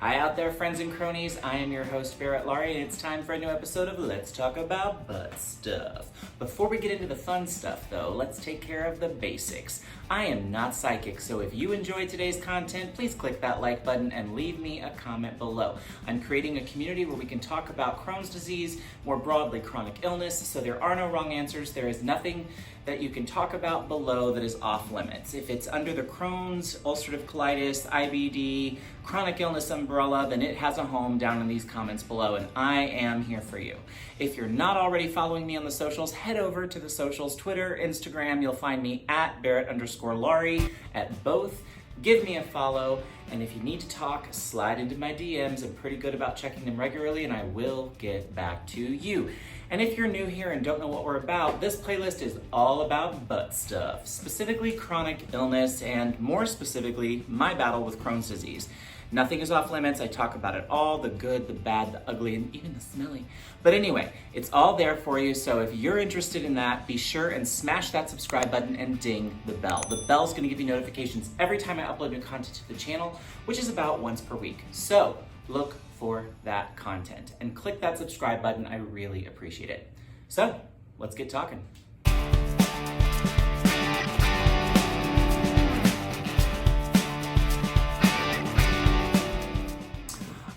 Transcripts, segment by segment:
Hi out there, friends and cronies. I am your host, Barrett, Laurie, and it's time for a new episode of Let's Talk About Butt Stuff. Before we get into the fun stuff, though, let's take care of the basics. I am not psychic, so if you enjoyed today's content, please click that like button and leave me a comment below. I'm creating a community where we can talk about Crohn's disease, more broadly chronic illness, so there are no wrong answers. There is nothing that you can talk about below that is off limits. If it's under the Crohn's, ulcerative colitis, IBD, chronic illness umbrella, then it has a home down in these comments below, and I am here for you. If you're not already following me on the socials, head over to the socials, Twitter, Instagram. You'll find me at Barrett_Laurie at both. Give me a follow, and if you need to talk, slide into my DMs. I'm pretty good about checking them regularly, and I will get back to you. And if you're new here and don't know what we're about, this playlist is all about butt stuff, specifically chronic illness, and more specifically, my battle with Crohn's disease. Nothing is off limits. I talk about it all, the good, the bad, the ugly, and even the smelly. But anyway, it's all there for you, so if you're interested in that, be sure and smash that subscribe button and ding the bell. The bell's gonna give you notifications every time I upload new content to the channel, which is about once per week. So look for that content and click that subscribe button. I really appreciate it. So let's get talking.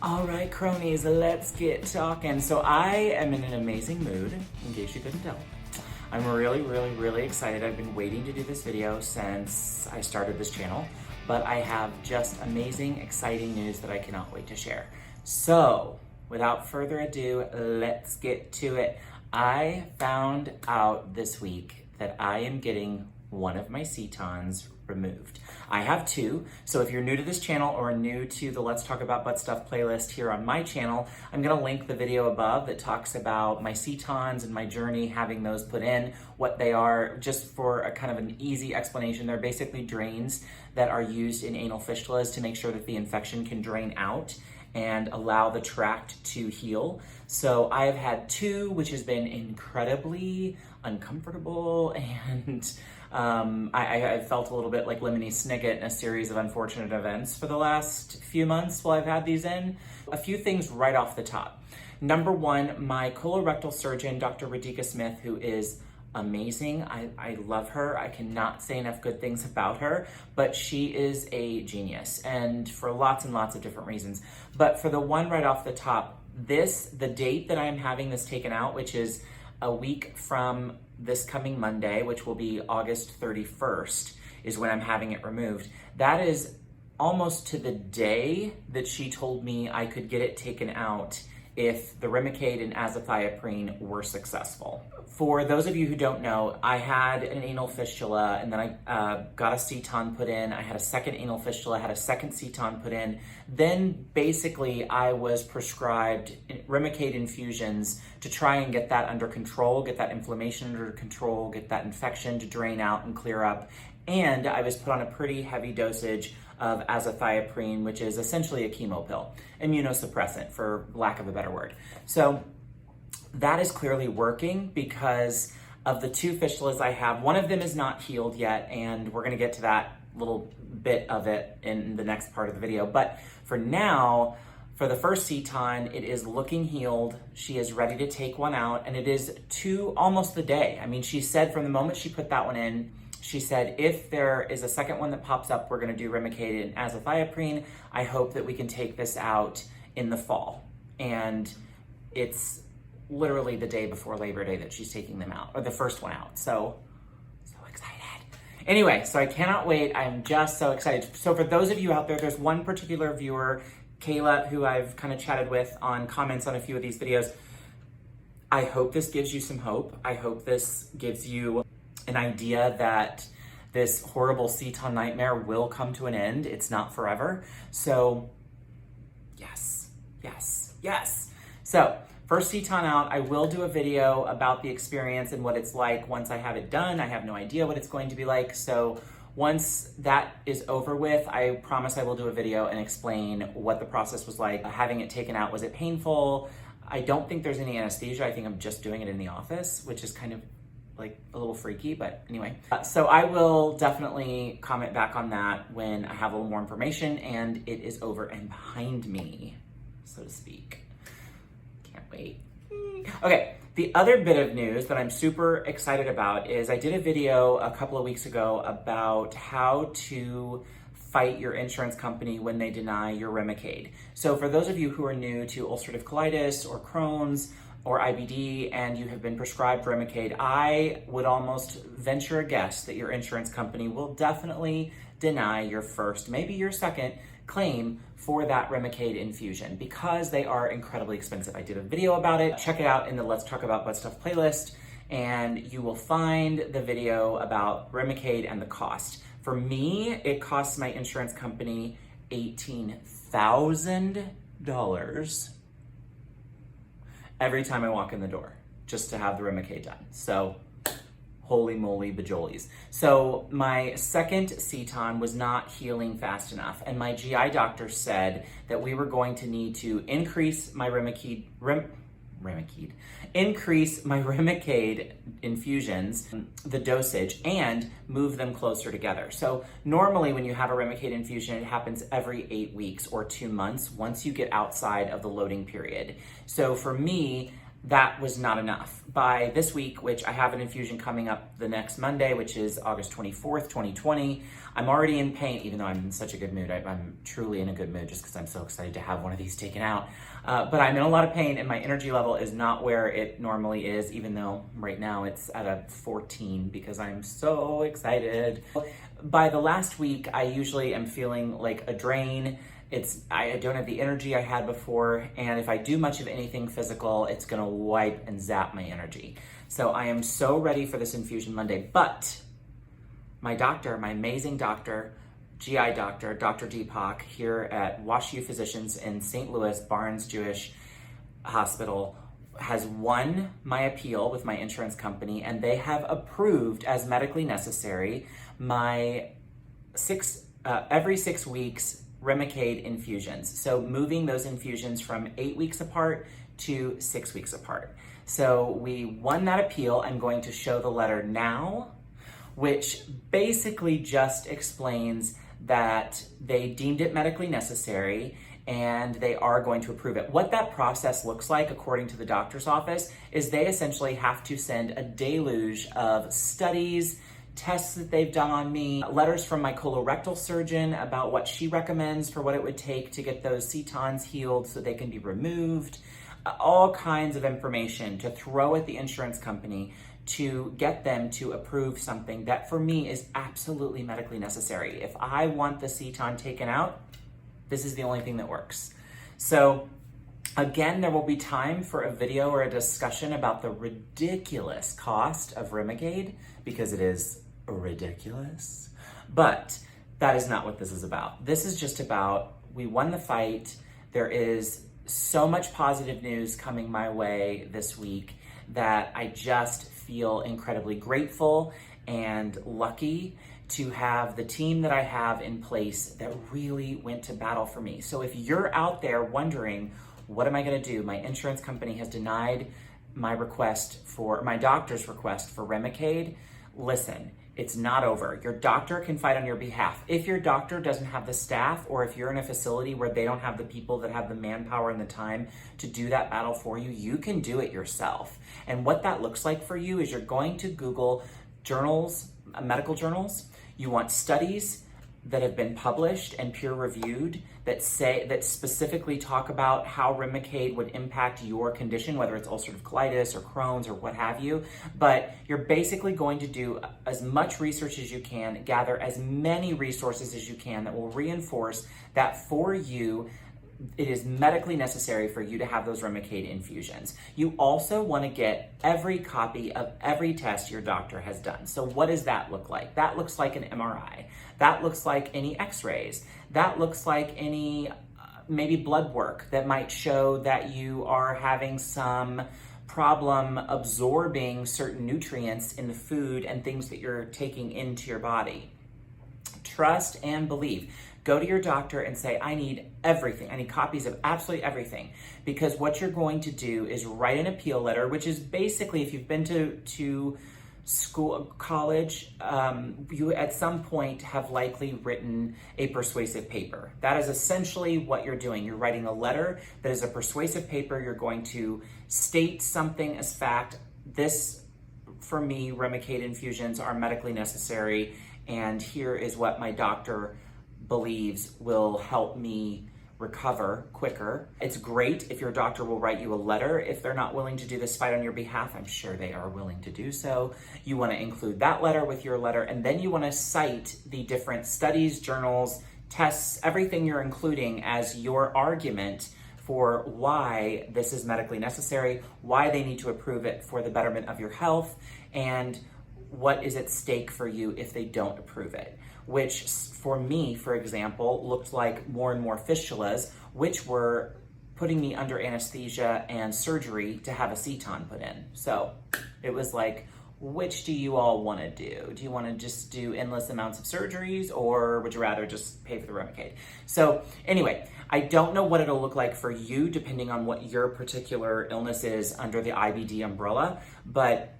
All right, cronies, let's get talking. So I am in an amazing mood, in case you couldn't tell. I'm really excited. I've been waiting to do this video since I started this channel, but I have just amazing, exciting news that I cannot wait to share. So without further ado, let's get to it. I found out this week that I am getting one of my setons removed. I have two, so if you're new to this channel or new to the Let's Talk About Butt Stuff playlist here on my channel, I'm gonna link the video above that talks about my setons and my journey having those put in, what they are, just for a kind of an easy explanation. They're basically drains that are used in anal fistulas to make sure that the infection can drain out and allow the tract to heal. So I have had two, which has been incredibly uncomfortable, and I felt a little bit like Lemony Snicket in a series of unfortunate events for the last few months while I've had these in. A few things right off the top. Number one, my colorectal surgeon, Dr. Radhika Smith, who is amazing. I love her. I cannot say enough good things about her, but she is a genius, and for lots and lots of different reasons. But for the one right off the top, the date that I am having this taken out, which is a week from this coming Monday, which will be August 31st, is when I'm having it removed. That is almost to the day that she told me I could get it taken out if the Remicade and azathioprine were successful. For those of you who don't know, I had an anal fistula, and then I got a seton put in. I had a second anal fistula, had a second seton put in. Then basically I was prescribed Remicade infusions to try and get that under control, get that inflammation under control, get that infection to drain out and clear up. And I was put on a pretty heavy dosage of azathioprine, which is essentially a chemo pill, immunosuppressant for lack of a better word. So that is clearly working because of the two fistulas I have. One of them is not healed yet, and we're gonna get to that little bit of it in the next part of the video. But for now, for the first seton, it is looking healed. She is ready to take one out, and it is to almost the day. I mean, she said from the moment she put that one in, she said, if there is a second one that pops up, we're gonna do Remicade and azathioprine. I hope that we can take this out in the fall. And it's literally the day before Labor Day that she's taking them out, or the first one out. So excited. Anyway, so I cannot wait. I'm just so excited. So for those of you out there, there's one particular viewer, Kayla, who I've kind of chatted with on comments on a few of these videos. I hope this gives you some hope. I hope this gives you an idea that this horrible seton nightmare will come to an end. It's not forever. So yes. So first seton out, I will do a video about the experience and what it's like once I have it done. I have no idea what it's going to be like. So once that is over with, I promise I will do a video and explain what the process was like. Having it taken out, was it painful? I don't think there's any anesthesia. I think I'm just doing it in the office, which is kind of like a little freaky, but anyway. So I will definitely comment back on that when I have a little more information and it is over and behind me, so to speak. Can't wait. Okay, the other bit of news that I'm super excited about is I did a video a couple of weeks ago about how to fight your insurance company when they deny your Remicade. So for those of you who are new to ulcerative colitis or Crohn's or IBD and you have been prescribed Remicade, I would almost venture a guess that your insurance company will definitely deny your first, maybe your second claim for that Remicade infusion because they are incredibly expensive. I did a video about it. Check it out in the Let's Talk About Butt Stuff playlist and you will find the video about Remicade and the cost. For me, it costs my insurance company $18,000 every time I walk in the door just to have the Remicade done. So holy moly bajolies. So my second Seton was not healing fast enough and my GI doctor said that we were going to need to increase my increase my Remicade infusions, the dosage, and move them closer together. So normally when you have a Remicade infusion, it happens every 8 weeks or 2 months once you get outside of the loading period. So for me, that was not enough. By this week, which I have an infusion coming up the next Monday, which is August 24th, 2020, I'm already in pain, even though I'm in such a good mood. I'm truly in a good mood just because I'm so excited to have one of these taken out. But I'm in a lot of pain and my energy level is not where it normally is, even though right now it's at a 14 because I'm so excited. By the last week, I usually am feeling like a drain. I don't have the energy I had before, and if I do much of anything physical, it's gonna wipe and zap my energy. So I am so ready for this infusion Monday, but my doctor, my amazing doctor, GI doctor, Dr. Deepak here at WashU Physicians in St. Louis, Barnes Jewish Hospital, has won my appeal with my insurance company, and they have approved as medically necessary my every 6 weeks Remicade infusions. So moving those infusions from 8 weeks apart to 6 weeks apart. So we won that appeal. I'm going to show the letter now, which basically just explains that they deemed it medically necessary and they are going to approve it. What that process looks like, according to the doctor's office, is they essentially have to send a deluge of studies, tests that they've done on me, letters from my colorectal surgeon about what she recommends for what it would take to get those setons healed so they can be removed, all kinds of information to throw at the insurance company to get them to approve something that for me is absolutely medically necessary. If I want the seton taken out, this is the only thing that works. So again, there will be time for a video or a discussion about the ridiculous cost of Remicade because it is ridiculous, but that is not what this is about. This is just about, we won the fight. There is so much positive news coming my way this week that I just feel incredibly grateful and lucky to have the team that I have in place that really went to battle for me. So if you're out there wondering, what am I gonna do? My insurance company has denied my doctor's request for Remicade. Listen, it's not over. Your doctor can fight on your behalf. If your doctor doesn't have the staff, or if you're in a facility where they don't have the people that have the manpower and the time to do that battle for you, you can do it yourself. And what that looks like for you is you're going to Google journals, medical journals. You want studies that have been published and peer-reviewed that specifically talk about how Remicade would impact your condition, whether it's ulcerative colitis or Crohn's or what have you. But you're basically going to do as much research as you can, gather as many resources as you can that will reinforce that for you, it is medically necessary for you to have those Remicade infusions. You also want to get every copy of every test your doctor has done. So what does that look like? That looks like an MRI. That looks like any x-rays. That looks like any maybe blood work that might show that you are having some problem absorbing certain nutrients in the food and things that you're taking into your body. Trust and believe. Go to your doctor and say, I need everything. I need copies of absolutely everything. Because what you're going to do is write an appeal letter, which is basically, if you've been to school, college, you at some point have likely written a persuasive paper. That is essentially what you're doing. You're writing a letter that is a persuasive paper. You're going to state something as fact. This, for me, Remicade infusions are medically necessary, and here is what my doctor believes will help me recover quicker. It's great if your doctor will write you a letter. If they're not willing to do this fight on your behalf, I'm sure they are willing to do so. You want to include that letter with your letter, and then you want to cite the different studies, journals, tests, everything you're including as your argument for why this is medically necessary, why they need to approve it for the betterment of your health, and what is at stake for you if they don't approve it. Which for me, for example, looked like more and more fistulas, which were putting me under anesthesia and surgery to have a seton put in. So it was like, which do you all want to do? Do you want to just do endless amounts of surgeries, or would you rather just pay for the Remicade? So anyway, I don't know what it'll look like for you depending on what your particular illness is under the IBD umbrella, but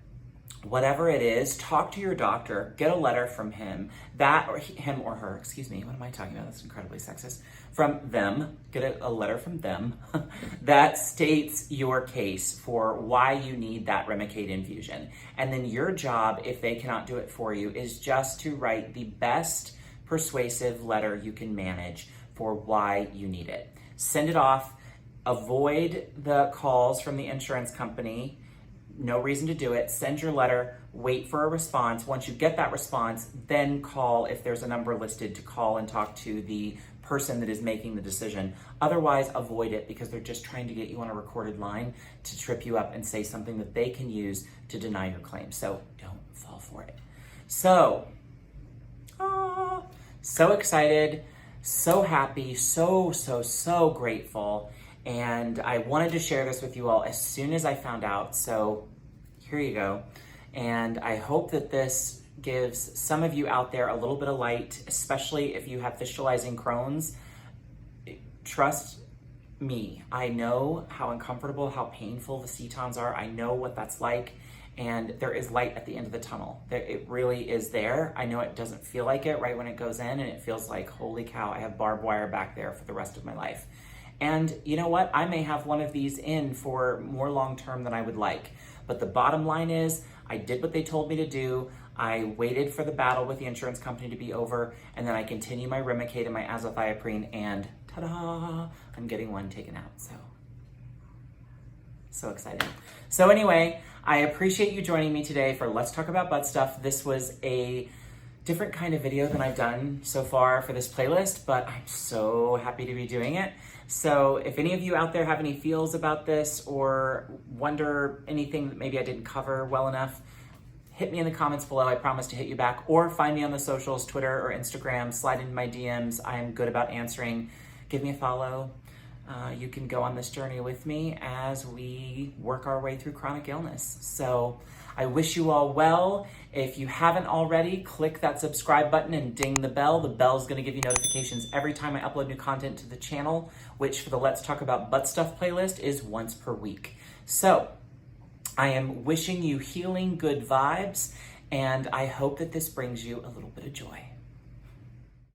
whatever it is, talk to your doctor, get a letter from him, him or her, excuse me, what am I talking about? That's incredibly sexist. From them, get a letter from them that states your case for why you need that Remicade infusion. And then your job, if they cannot do it for you, is just to write the best persuasive letter you can manage for why you need it. Send it off, avoid the calls from the insurance company. No reason to do it. Send your letter, wait for a response. Once you get that response, then call if there's a number listed to call and talk to the person that is making the decision. Otherwise, avoid it because they're just trying to get you on a recorded line to trip you up and say something that they can use to deny your claim. So don't fall for it. So excited, so happy, so grateful. And I wanted to share this with you all as soon as I found out. So here you go. And I hope that this gives some of you out there a little bit of light, especially if you have fistulizing Crohn's. Trust me, I know how uncomfortable, how painful the setons are. I know what that's like. And there is light at the end of the tunnel. It really is there. I know it doesn't feel like it right when it goes in, and it feels like, holy cow, I have barbed wire back there for the rest of my life. And you know what? I may have one of these in for more long-term than I would like. But the bottom line is, I did what they told me to do. I waited for the battle with the insurance company to be over, and then I continue my Remicade and my azathioprine, and ta-da! I'm getting one taken out, so excited. So anyway, I appreciate you joining me today for Let's Talk About Butt Stuff. This was a different kind of video than I've done so far for this playlist, but I'm so happy to be doing it. So if any of you out there have any feels about this or wonder anything that maybe I didn't cover well enough, hit me in the comments below. I promise to hit you back. Or find me on the socials, Twitter or Instagram. Slide into my DMs. I am good about answering. Give me a follow. You can go on this journey with me as we work our way through chronic illness. So I wish you all well. If you haven't already, click that subscribe button and ding the bell. The bell is going to give you notifications every time I upload new content to the channel, which for the Let's Talk About Butt Stuff playlist is once per week. So I am wishing you healing, good vibes, and I hope that this brings you a little bit of joy.